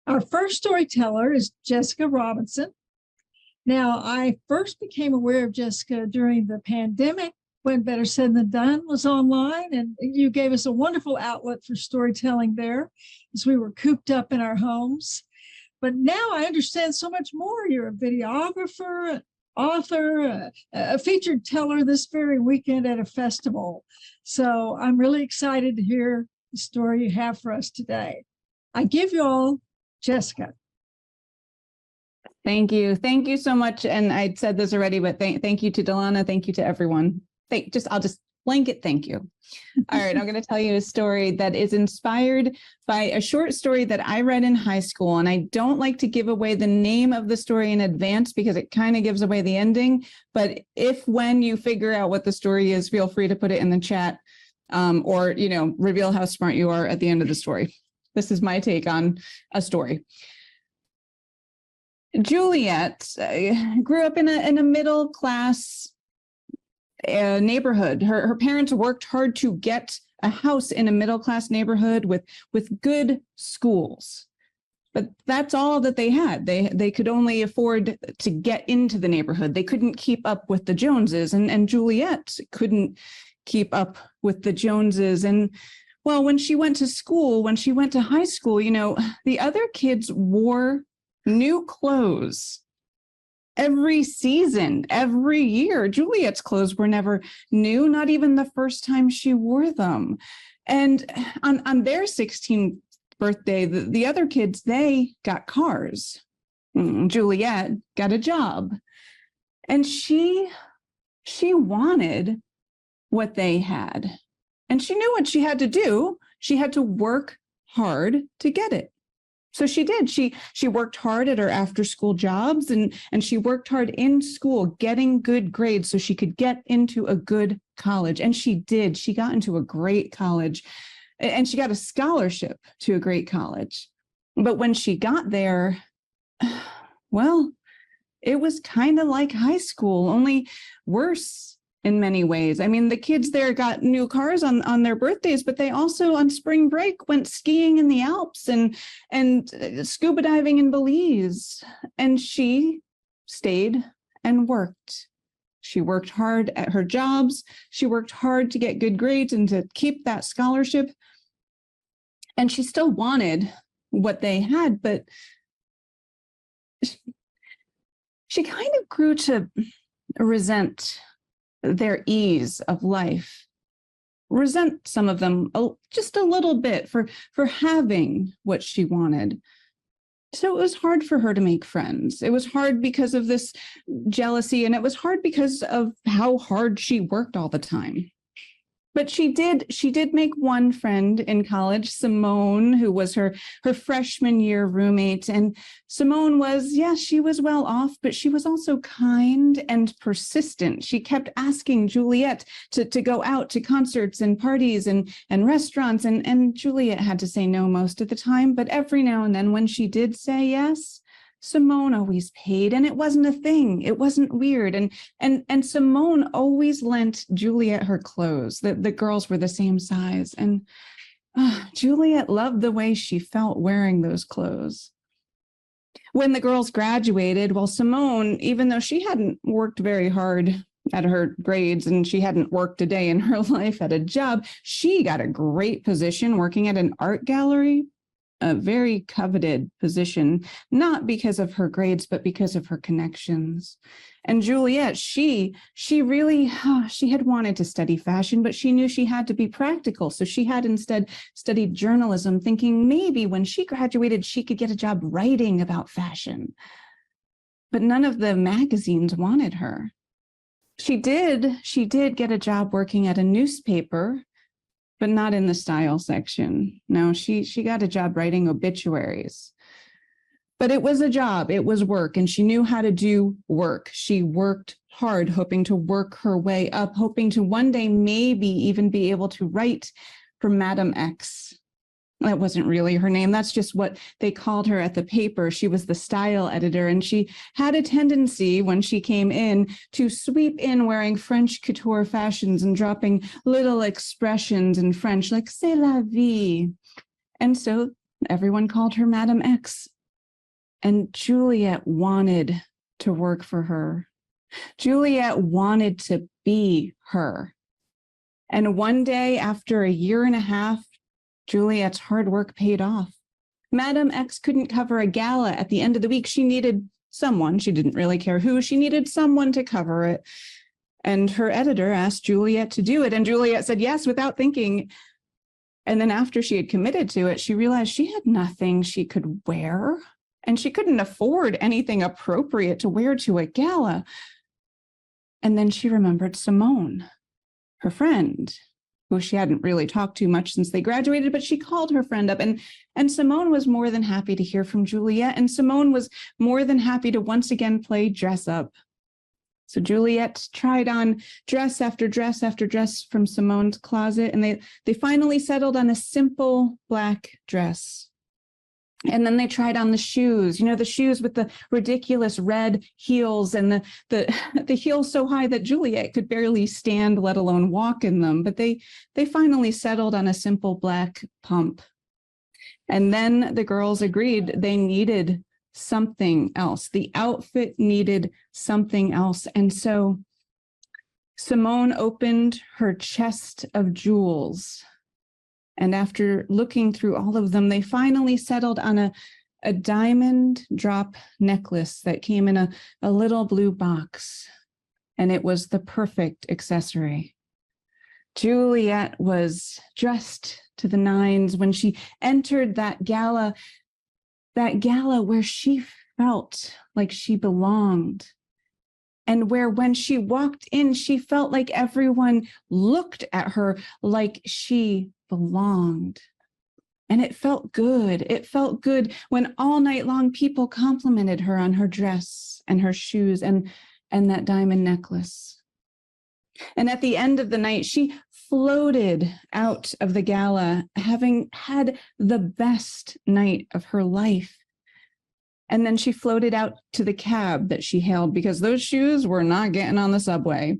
Our first storyteller is Jessica Robinson. Now, I first became aware of Jessica during the pandemic when Better Said Than Done was online, and you gave us a wonderful outlet for storytelling there as we were cooped up in our homes. But now I understand so much more. You're a videographer, an author, a featured teller this very weekend at a festival. So I'm really excited to hear the story you have for us today. I give you all Jessica. Thank you. Thank you so much. And I said this already, but thank you to Delana. Thank you to everyone. I'll just blanket thank you. All right, I'm going to tell you a story that is inspired by a short story that I read in high school. And I don't like to give away the name of the story in advance because it kind of gives away the ending. But when you figure out what the story is, feel free to put it in the chat or, reveal how smart you are at the end of the story. This is my take on a story. Juliet grew up in a middle class neighborhood. Her parents worked hard to get a house in a middle class neighborhood with good schools. But that's all that they had. They could only afford to get into the neighborhood. They couldn't keep up with the Joneses, and Juliet couldn't keep up with the Joneses. And well, when she went to high school, the other kids wore new clothes every season, every year. Juliet's clothes were never new, not even the first time she wore them. And on their 16th birthday, the other kids, they got cars. Juliet got a job. And she wanted what they had. And she knew what she had to do. She had to work hard to get it. So she did. She worked hard at her after-school jobs, and she worked hard in school, getting good grades so she could get into a good college. And she did. She got into a great college, and she got a scholarship to a great college. But when she got there, well, it was kind of like high school, only worse in many ways. I mean, the kids there got new cars on their birthdays, but they also on spring break went skiing in the Alps and scuba diving in Belize. And she stayed and worked. She worked hard at her jobs. She worked hard to get good grades and to keep that scholarship. And she still wanted what they had, but she kind of grew to resent their ease of life, resent some of them just a little bit for having what she wanted. So it was hard for her to make friends. It was hard because of this jealousy, and it was hard because of how hard she worked all the time. But she did make one friend in college, Simone, who was her freshman year roommate. And Simone she was well off, but she was also kind and persistent. She kept asking Juliet to go out to concerts and parties and restaurants. And Juliet had to say no most of the time. But every now and then when she did say yes, Simone always paid, and it wasn't a thing. It wasn't weird. And Simone always lent Juliet her clothes. The girls were the same size. And Juliet loved the way she felt wearing those clothes. When the girls graduated, well, Simone, even though she hadn't worked very hard at her grades and she hadn't worked a day in her life at a job, she got a great position working at an art gallery. A very coveted position, not because of her grades, but because of her connections. And Juliet, she had wanted to study fashion, but she knew she had to be practical. So she had instead studied journalism, thinking maybe when she graduated, she could get a job writing about fashion. But none of the magazines wanted her. She did get a job working at a newspaper, but not in the style section. No, she got a job writing obituaries. But it was a job, it was work, and she knew how to do work. She worked hard, hoping to work her way up, hoping to one day maybe even be able to write for Madam X. That wasn't really her name. That's just what they called her at the paper. She was the style editor, and she had a tendency when she came in to sweep in wearing French couture fashions and dropping little expressions in French like c'est la vie. And so everyone called her Madame X. And Juliet wanted to work for her. Juliet wanted to be her. And one day, after a year and a half, Juliet's hard work paid off. Madame X couldn't cover a gala at the end of the week. She needed someone. She didn't really care who. She needed someone to cover it. And her editor asked Juliet to do it. And Juliet said yes without thinking. And then after she had committed to it, she realized she had nothing she could wear. And she couldn't afford anything appropriate to wear to a gala. And then she remembered Simone, her friend, who she hadn't really talked to much since they graduated, but she called her friend up. And Simone was more than happy to hear from Juliet. And Simone was more than happy to once again play dress up. So Juliet tried on dress after dress after dress from Simone's closet, and they finally settled on a simple black dress. And then they tried on the shoes, the shoes with the ridiculous red heels and the heels so high that Juliet could barely stand, let alone walk in them. But they finally settled on a simple black pump. And then the girls agreed they needed something else. The outfit needed something else. And so Simone opened her chest of jewels. And after looking through all of them, they finally settled on a diamond drop necklace that came in a little blue box. And it was the perfect accessory. Juliet was dressed to the nines when she entered that gala where she felt like she belonged. And where when she walked in, she felt like everyone looked at her like she belonged. And it felt good. It felt good when all night long people complimented her on her dress and her shoes and that diamond necklace. And at the end of the night, she floated out of the gala, having had the best night of her life. And then she floated out to the cab that she hailed because those shoes were not getting on the subway.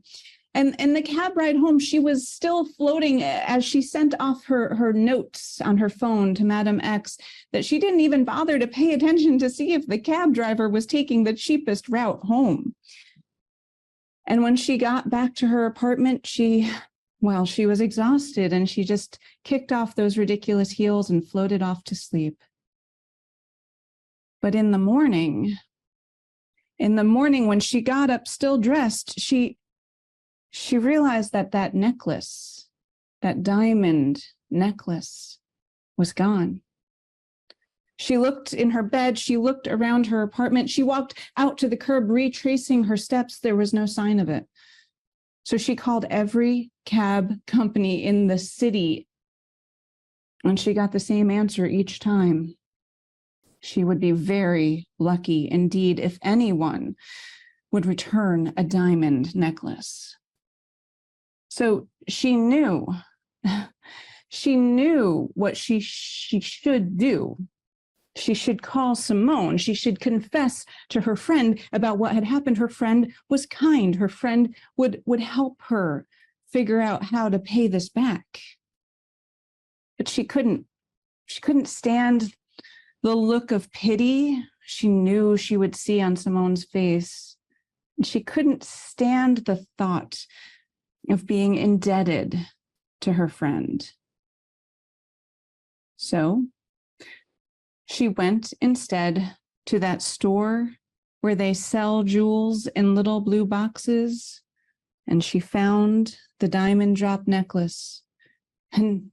And in the cab ride home, she was still floating as she sent off her notes on her phone to Madame X that she didn't even bother to pay attention to see if the cab driver was taking the cheapest route home. And when she got back to her apartment, she was exhausted and she just kicked off those ridiculous heels and floated off to sleep. But in the morning when she got up still dressed, she realized that necklace, that diamond necklace, was gone. She looked in her bed, she looked around her apartment, she walked out to the curb, retracing her steps. There was no sign of it. So she called every cab company in the city, and she got the same answer each time. She would be very lucky indeed if anyone would return a diamond necklace. So she knew what she should do. She should call Simone. She should confess to her friend about what had happened. Her friend was kind. Her friend would help her figure out how to pay this back. But she couldn't stand the look of pity she knew she would see on Simone's face. She couldn't stand the thought of being indebted to her friend. So she went instead to that store where they sell jewels in little blue boxes, and she found the diamond drop necklace. And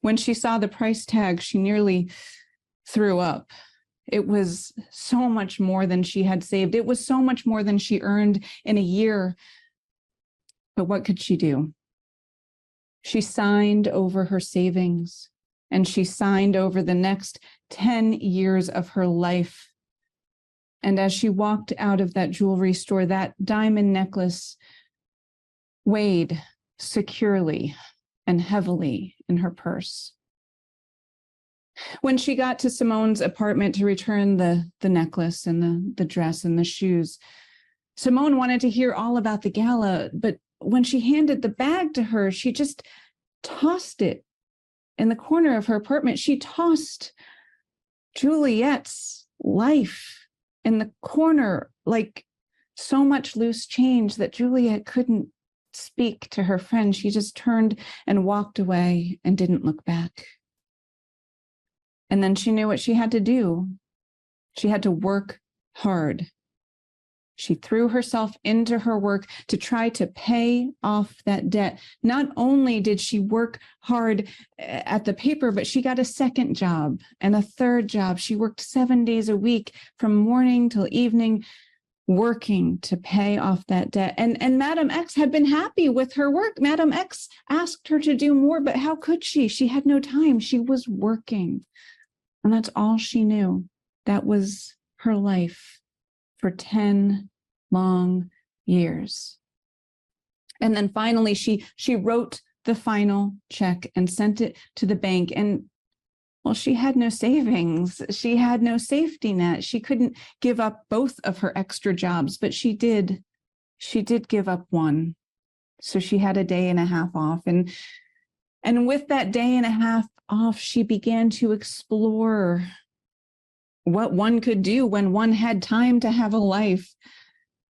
when she saw the price tag, she nearly threw up. It was so much more than she had saved. It was so much more than she earned in a year. But what could she do? She signed over her savings, and she signed over the next 10 years of her life. And as she walked out of that jewelry store, that diamond necklace weighed securely and heavily in her purse. When she got to Simone's apartment to return the necklace and the dress and the shoes, Simone wanted to hear all about the gala, but when she handed the bag to her, she just tossed it in the corner of her apartment. She tossed Juliet's life in the corner, like so much loose change that Juliet couldn't speak to her friend. She just turned and walked away and didn't look back. And then she knew what she had to do. She had to work hard. She threw herself into her work to try to pay off that debt. Not only did she work hard at the paper, but she got a second job and a third job. She worked 7 days a week from morning till evening, working to pay off that debt. And Madam X had been happy with her work. Madam X asked her to do more, but how could she? She had no time. She was working. And that's all she knew. That was her life for 10 long years. And then finally, she wrote the final check and sent it to the bank. And well, she had no savings. She had no safety net. She couldn't give up both of her extra jobs, but she did. She did give up one. So she had a day and a half off. And with that day and a half off, she began to explore what one could do when one had time to have a life.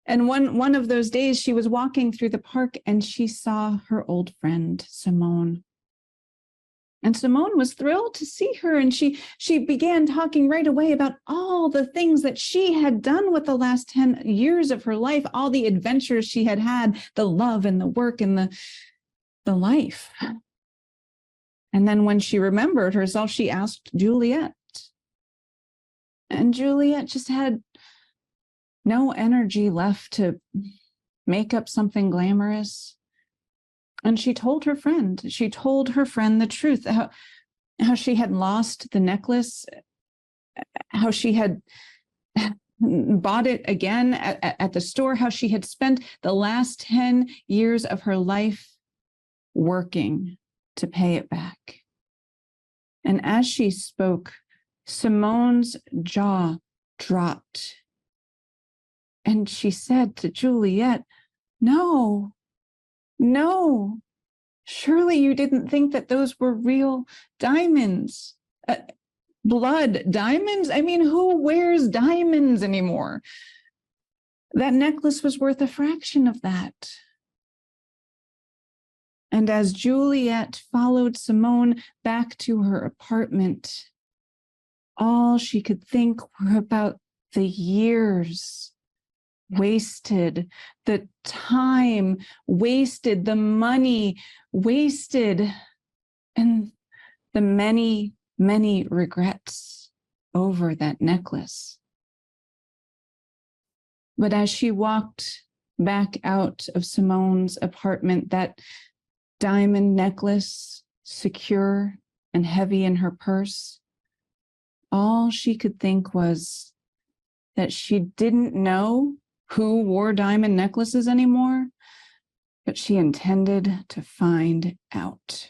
And one of those days, she was walking through the park and she saw her old friend, Simone. And Simone was thrilled to see her. And she began talking right away about all the things that she had done with the last 10 years of her life, all the adventures she had had, the love and the work and the life. And then when she remembered herself, she asked Juliet. And Juliet just had no energy left to make up something glamorous. And she told her friend the truth, how she had lost the necklace, how she had bought it again at the store, how she had spent the last 10 years of her life working to pay it back. And as she spoke, Simone's jaw dropped. And she said to Juliet, no, surely you didn't think that those were real diamonds, blood diamonds? I mean, who wears diamonds anymore? That necklace was worth a fraction of that. And as Juliet followed Simone back to her apartment, all she could think were about the years wasted, the time wasted, the money wasted, and the many, many regrets over that necklace. But as she walked back out of Simone's apartment, that diamond necklace secure and heavy in her purse, all she could think was that she didn't know who wore diamond necklaces anymore, but she intended to find out.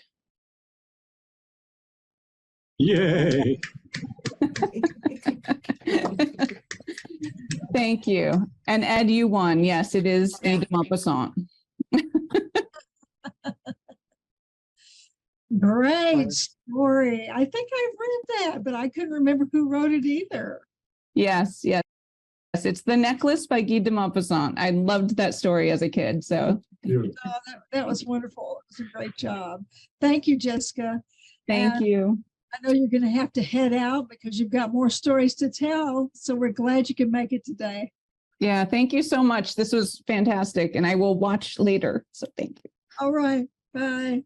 Yay! Thank you. And Ed, you won. Yes, it is Guy de Maupassant. Great story. I think I've read that, but I couldn't remember who wrote it either. Yes. It's The Necklace by Guy de Maupassant. I loved that story as a kid. So that was wonderful. It was a great job. Thank you, Jessica. Thank you. I know you're going to have to head out because you've got more stories to tell. So we're glad you could make it today. Yeah, thank you so much. This was fantastic. And I will watch later. So thank you. All right. Bye.